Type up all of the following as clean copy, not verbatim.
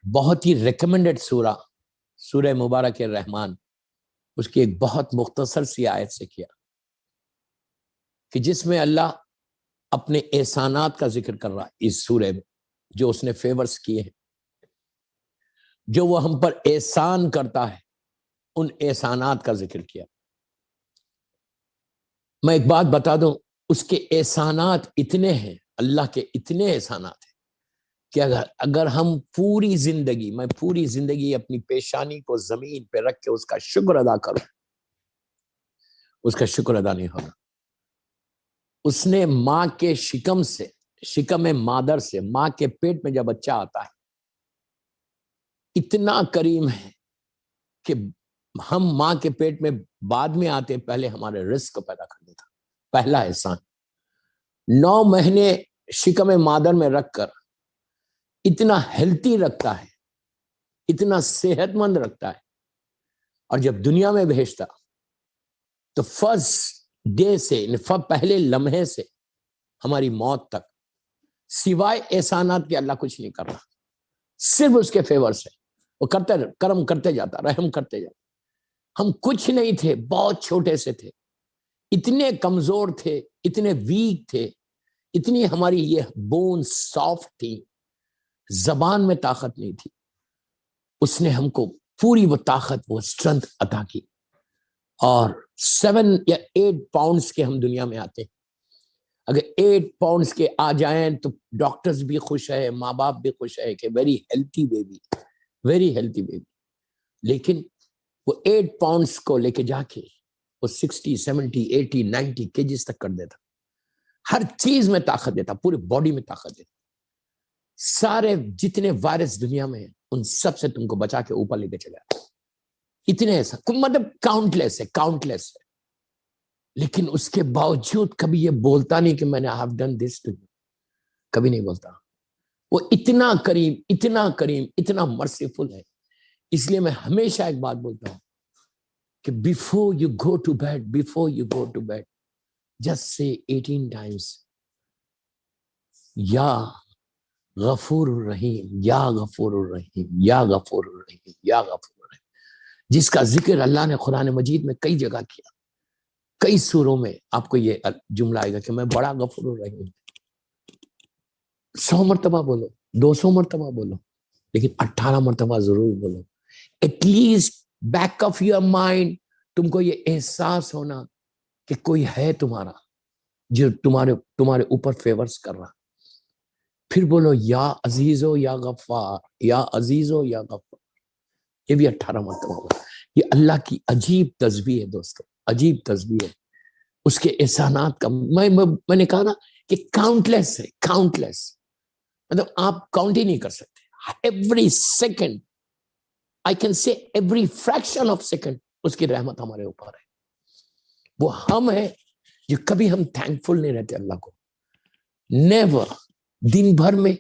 بہت ہی ریکمینڈڈ سورہ، سورہ مبارک الرحمن، اس کی ایک بہت مختصر سی آیت سے کیا کہ جس میں اللہ اپنے احسانات کا ذکر کر رہا ہے اس سورہ میں، جو اس نے فیورز کیے ہیں، جو وہ ہم پر احسان کرتا ہے، ان احسانات کا ذکر کیا۔ میں ایک بات بتا دوں، اس کے احسانات اتنے ہیں، اللہ کے اتنے احسانات ہیں کہ اگر ہم پوری زندگی اپنی پیشانی کو زمین پہ رکھ کے اس کا شکر ادا کروں، اس کا شکر ادا نہیں ہوگا۔ اس نے ماں کے شکم مادر سے، ماں کے پیٹ میں جب بچہ آتا ہے، اتنا کریم ہے کہ ہم ماں کے پیٹ میں بعد میں آتے، پہلے ہمارے رزق کو پیدا کر دیتا۔ پہلا احسان، 9 مہینے شکم مادر میں رکھ کر اتنا ہیلتھی رکھتا ہے، اتنا صحت مند رکھتا ہے، اور جب دنیا میں بھیجتا تو فرسٹ ڈے سے، پہلے لمحے سے ہماری موت تک، سوائے احسانات کے اللہ کچھ نہیں کر رہا، صرف اس کے فیور سے وہ کرم کرتے جاتا، رحم کرتے جاتا۔ ہم کچھ نہیں تھے، بہت چھوٹے سے تھے، اتنے کمزور تھے، اتنے ویک تھے، اتنی ہماری یہ بون سافٹ تھی، زبان میں طاقت نہیں تھی، اس نے ہم کو پوری وہ طاقت، وہ اسٹرنتھ عطا کی، اور 7 یا 8 پاؤنڈز کے ہم دنیا میں آتے ہیں۔ اگر 8 پاؤنڈز کے آ جائیں تو ڈاکٹرز بھی خوش ہے، ماں باپ بھی خوش ہے کہ very healthy baby, very healthy baby. لیکن وہ 8 پاؤنڈز کو لے کے جا کے وہ 60 70 80 90 kgs تک کر دیتا، ہر چیز میں طاقت دیتا، پورے باڈی میں طاقت دیتا، سارے جتنے وائرس دنیا میں ہیں ان سب سے تم کو بچا کے اوپر لے کے چلا، اتنے ایسا مطلب کاؤنٹلیس ہے۔ لیکن اس کے باوجود کبھی یہ بولتا نہیں کہ میں نے have done this to you، کبھی نہیں بولتا۔ وہ اتنا کریم، اتنا مرسیفل ہے۔ اس لیے میں ہمیشہ ایک بات بولتا ہوں کہ before you go to bed just say 18 times یا غفور الرحیم، یا غفور الرحیم، یا غفور الرحیم، یا غفور الرحیم، جس کا ذکر اللہ نے قرآن مجید میں کئی جگہ کیا، کئی سوروں میں آپ کو یہ جملہ آئے گا کہ میں بڑا غفور الرحیم۔ 100 مرتبہ بولو، 200 مرتبہ بولو، لیکن 18 مرتبہ ضرور بولو، at least back of your mind تم کو یہ احساس ہونا کہ کوئی ہے تمہارا جو تمہارے اوپر فیورز کر رہا۔ پھر بولو یا عزیزو یا غفار، یا عزیزو یا غفار، یہ بھی 18 مرتبہ بولو۔ یہ اللہ کی عجیب تسبیح ہے دوستو، عجیب تسبیح ہے اس کے احسانات کا۔ میں نے کہا نا کہ کاؤنٹلیس ہے، کاؤنٹلیس، مطلب آپ کاؤنٹ ہی نہیں کر سکتے۔ Every second, I can say every fraction of second اس کی رحمت ہمارے اوپر ہے۔ وہ ہم ہیں جو کبھی ہم تھینکفل نہیں رہتے اللہ کو، نیور۔ دن بھر میں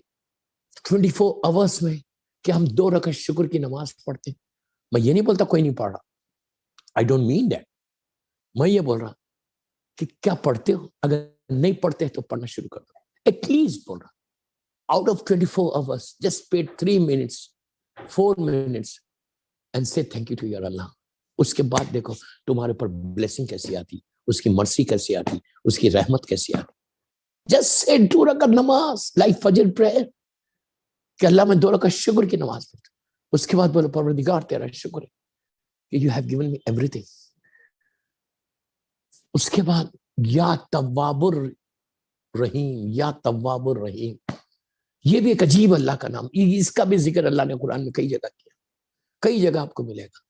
24 آورس میں کہ ہم 2 رکعت شکر کی نماز پڑھتے ہیں۔ میں یہ نہیں بولتا کوئی نہیں پڑھ رہا، I don't mean that، میں یہ بول رہا کہ کیا پڑھتے ہو؟ اگر نہیں پڑھتے تو پڑھنا شروع کر دو، ایٹ لیسٹ بول رہا، out of 24 hours just spend 3 minutes 4 minutes and say thank you to your Allah۔ اس کے بعد دیکھو تمہارے پر بلیسنگ کیسی آتی، اس کی مرسی کیسی آتی، اس کی رحمت کیسی آتی۔ just say 2 رکعت نماز like فجر prayer کہ اللہ میں 2 رکعت شکر کی نماز پڑھتا ہوں۔ اس کے بعد بولو پروردگار تیرا شکر ہے کہ you have given me everything۔ اس کے بعد یا تواب الرحیم، یا تواب الرحیم، یہ بھی ایک عجیب اللہ کا نام، اس کا بھی ذکر اللہ نے قرآن میں کئی جگہ کیا، کئی جگہ آپ کو ملے گا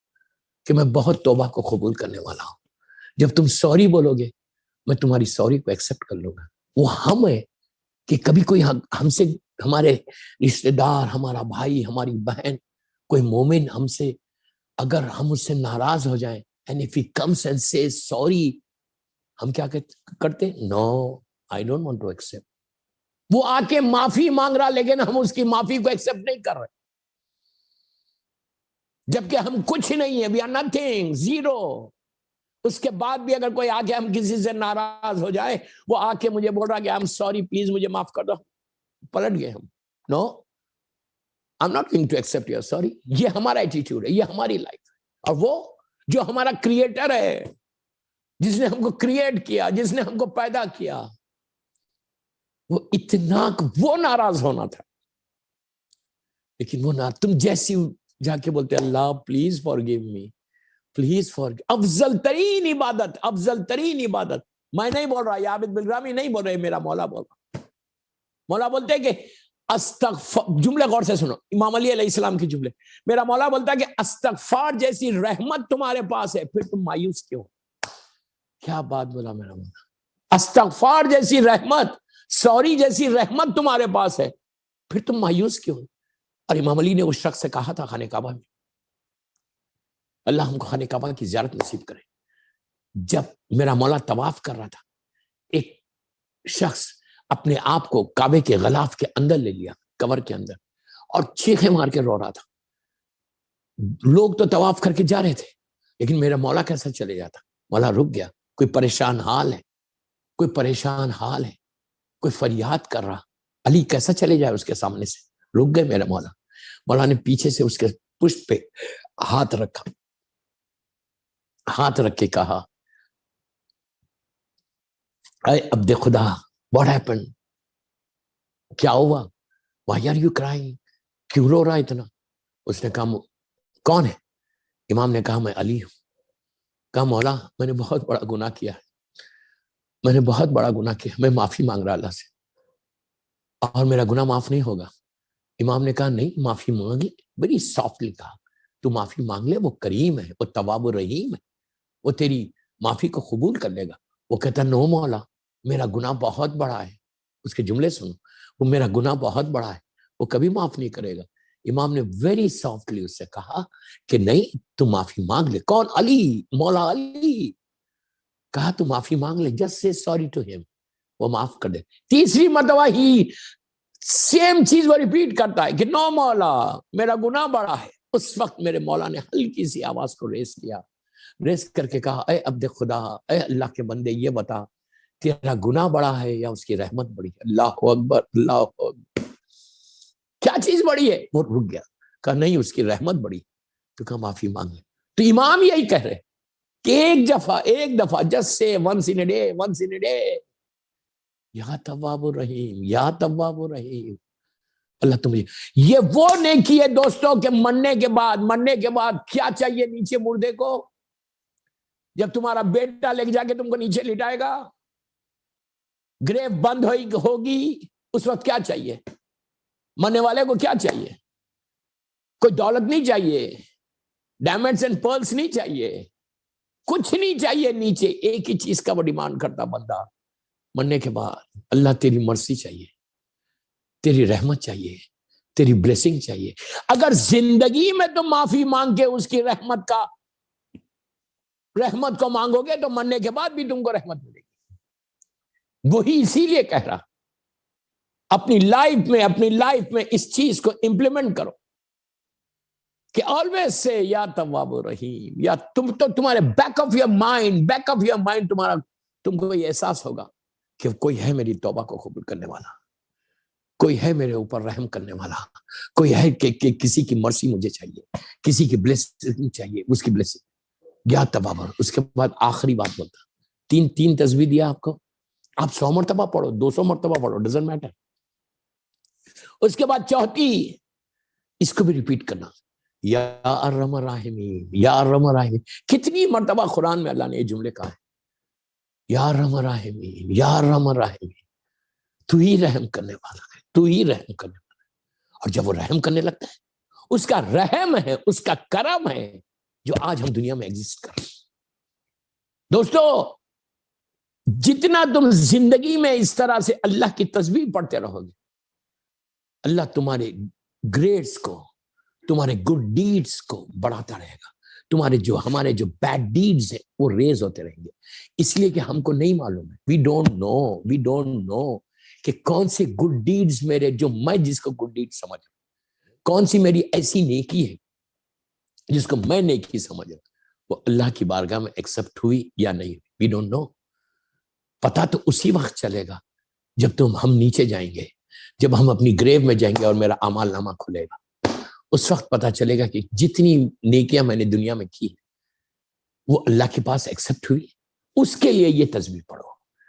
کہ میں بہت توبہ کو قبول کرنے والا ہوں۔ جب تم سوری بولو گے میں تمہاری سوری کو ایکسپٹ کر لوں گا۔ وہ ہم ہے کہ کبھی کوئی ہم سے، ہمارے رشتہ دار، ہمارا بھائی، ہماری بہن، کوئی مومن ہم سے، اگر ہم اس سے ناراض ہو جائیں and if he comes and says sorry، ہم کیا کرتے؟ No I don't want to accept۔ وہ آ کے معافی مانگ رہا لیکن ہم اس کی معافی کو ایکسپٹ نہیں کر رہے، جبکہ ہم کچھ نہیں ہیں، we are nothing، zero۔ اس کے بعد بھی اگر کوئی آ کے ہم کسی سے ناراض ہو جائے، وہ آ کے مجھے بول رہا کہ I'm sorry پلیز مجھے معاف کر دو، پلٹ گئے ہم۔ نو، I'm not going to accept your sorry. یہ ہمارا ایٹیٹیوڈ ہے, یہ ہماری لائف ہے. اور وہ جو ہمارا کریٹر ہے, جس نے ہم کو کریٹ کیا, جس نے ہم کو پیدا کیا, وہ اتنا وہ ناراض ہونا تھا. لیکن وہ نہ تم جیسی جا کے بولتے Allah please forgive me, please forgive. افضل ترین عبادت, افضل ترین عبادت. میں نہیں بول رہا, یہ عابد بالرامی نہیں بول رہے, میرا مولا بول رہا. مولا بولتے ہیں کہ جملے غور سے سنو, امام علی علیہ السلام کی جملے. میرا مولا بولتا ہے کہ استغفار جیسی رحمت تمہارے پاس ہے, پھر تم مایوس کیوں؟ کیا بات بولا میرا مولا. استغفار جیسی رحمت, سوری جیسی رحمت تمہارے پاس ہے, پھر تم مایوس کیوں؟ اور امام علی نے اس شخص سے کہا تھا خانہ کعبہ میں, اللہ ہم کو خانہ کعبہ کی زیارت نصیب کرے. جب میرا مولا طواف کر رہا تھا, ایک شخص اپنے آپ کو کعبے کے غلاف کے اندر لے لیا, کور کے اندر, اور چیخیں مار کے رو رہا تھا. لوگ تو طواف کر کے جا رہے تھے, لیکن میرا مولا کیسا چلے جاتا؟ مولا رک گیا. کوئی پریشان حال ہے, کوئی پریشان حال ہے, کوئی فریاد کر رہا, علی کیسا چلے جائے اس کے سامنے سے؟ رک گئے میرا مولا. مولا نے پیچھے سے اس کے پشت پہ ہاتھ رکھا, ہاتھ رکھ کے کہا اے عبد خدا, what happened? کیا ہوا؟ Why are you crying? کیوں رو رہا اتنا؟ اس نے کہا کون ہے؟ امام نے کہا میں علی ہوں. کہا مولا میں نے بہت بڑا گناہ کیا ہے, میں نے بہت بڑا گناہ کیا, میں معافی مانگ رہا اللہ سے, اور میرا گناہ معاف نہیں ہوگا. امام نے کہا نہیں, معافی مانگی. بڑی سافٹلی کہا تو معافی مانگ لے, وہ کریم ہے, وہ تواب الرحیم ہے, وہ تیری معافی کو قبول کر لے گا. وہ کہتا نو مولا, میرا گناہ بہت بڑا ہے. اس کے جملے سنو, وہ میرا گناہ بہت بڑا ہے, وہ کبھی معاف نہیں کرے گا. امام نے ویری سافٹلی اس سے کہا کہ نہیں تو معافی مانگ لے. کون؟ علی, مولا علی. کہا تو معافی مانگ لے, جسٹ سے سوری ٹو ہم, وہ معاف کر دے. تیسری مرتبہ ہی سیم چیز وہ ریپیٹ کرتا ہے کہ نو مولا, میرا گناہ بڑا ہے. اس وقت میرے مولا نے ہلکی سی آواز کو ریس کیا, ریس کر کے کہا اے عبد خدا, اے اللہ کے بندے, یہ بتا تیرا گناہ بڑا ہے یا اس کی رحمت بڑی ہے؟ اللہ اکبر, اللہ اکبر. کیا چیز بڑی ہے؟ وہ رک گیا, کہا نہیں اس کی رحمت بڑی. تو کہا معافی مانگ لے. تو امام یہی کہہ رہے کہ ایک دفعہ جس سے ونس ان اے ڈے, یا تواب الرحیم, یا تواب الرحیم. اللہ تم یہ وہ نیکی ہے دوستوں کہ مرنے کے بعد کیا چاہیے نیچے مردے کو؟ جب تمہارا بیٹا لے جا کے تم کو نیچے لٹائے گا, گریو بند ہوگی, اس وقت کیا چاہیے مرنے والے کو؟ کیا چاہیے؟ کوئی دولت نہیں چاہیے, ڈائمنڈز اینڈ پرلز نہیں چاہیے, کچھ نہیں چاہیے. نیچے ایک ہی چیز کا وہ ڈیمانڈ کرتا بندہ مرنے کے بعد, اللہ تیری مرسی چاہیے, تیری رحمت چاہیے, تیری بلیسنگ چاہیے. اگر زندگی میں تم معافی مانگ کے اس کی رحمت کو مانگو گے تو مرنے کے بعد بھی تم کو رحمت ملے گی. وہی اسی لیے کہہ رہا اپنی لائف میں اس چیز کو امپلیمنٹ کرو کہ آلویز سے یا تواب الرحیم. یا تم تو تمہارے بیک آف یور مائنڈ تم کو یہ احساس ہوگا کہ کوئی ہے میری توبہ کو قبول کرنے والا, کوئی ہے میرے اوپر رحم کرنے والا, کوئی ہے کہ کسی کی مرسی مجھے چاہیے, کسی کی بلیسنگ چاہیے, اس کی بلیسنگ. یا تواب. اس کے بعد آخری بات بولتا, تین تسبیح دیا آپ کو, آپ 100 مرتبہ پڑھو, 200 مرتبہ پڑھو, ڈزنٹ میٹر. اس کے بعد چوتھی, اس کو بھی ریپیٹ کرنا, یا ارحم الراحمین, یا ارحم الراحمین. کتنی مرتبہ قرآن میں اللہ نے یہ جملے کہا ہے, یا ارحم الراحمین, یا ارحم الراحمین. تو ہی رحم کرنے والا ہے, تو ہی رحم کرنے والا ہے. اور جب وہ رحم کرنے لگتا ہے, اس کا رحم ہے, اس کا کرم ہے جو آج ہم دنیا میں ایگزسٹ کر رہے ہیں. دوستو جتنا تم زندگی میں اس طرح سے اللہ کی تسبیح پڑھتے رہو گے, اللہ تمہارے گریڈز کو, تمہارے گڈ ڈیڈز کو بڑھاتا رہے گا. ہمارے جو بیڈ ڈیڈز ہیں وہ ریز ہوتے رہیں گے. اس لیے کہ ہم کو نہیں معلوم ہے, وی ڈونٹ نو کہ کون سے گڈ ڈیڈز میرے, جو میں جس کو گڈ ڈیڈ سمجھ رہا ہوں, کون سی میری ایسی نیکی ہے جس کو میں نیکی سمجھ رہا ہوں, وہ اللہ کی بارگاہ میں ایکسپٹ ہوئی یا نہیں. We don't know. پتا تو اسی وقت چلے گا جب ہم نیچے جائیں گے, جب ہم اپنی گریو میں جائیں گے اور میرا اعمال نامہ کھلے گا. اس وقت پتا چلے گا کہ جتنی نیکیاں میں نے دنیا میں کی وہ اللہ کے پاس ایکسپٹ ہوئی. اس کے لیے یہ تسبیح پڑھو.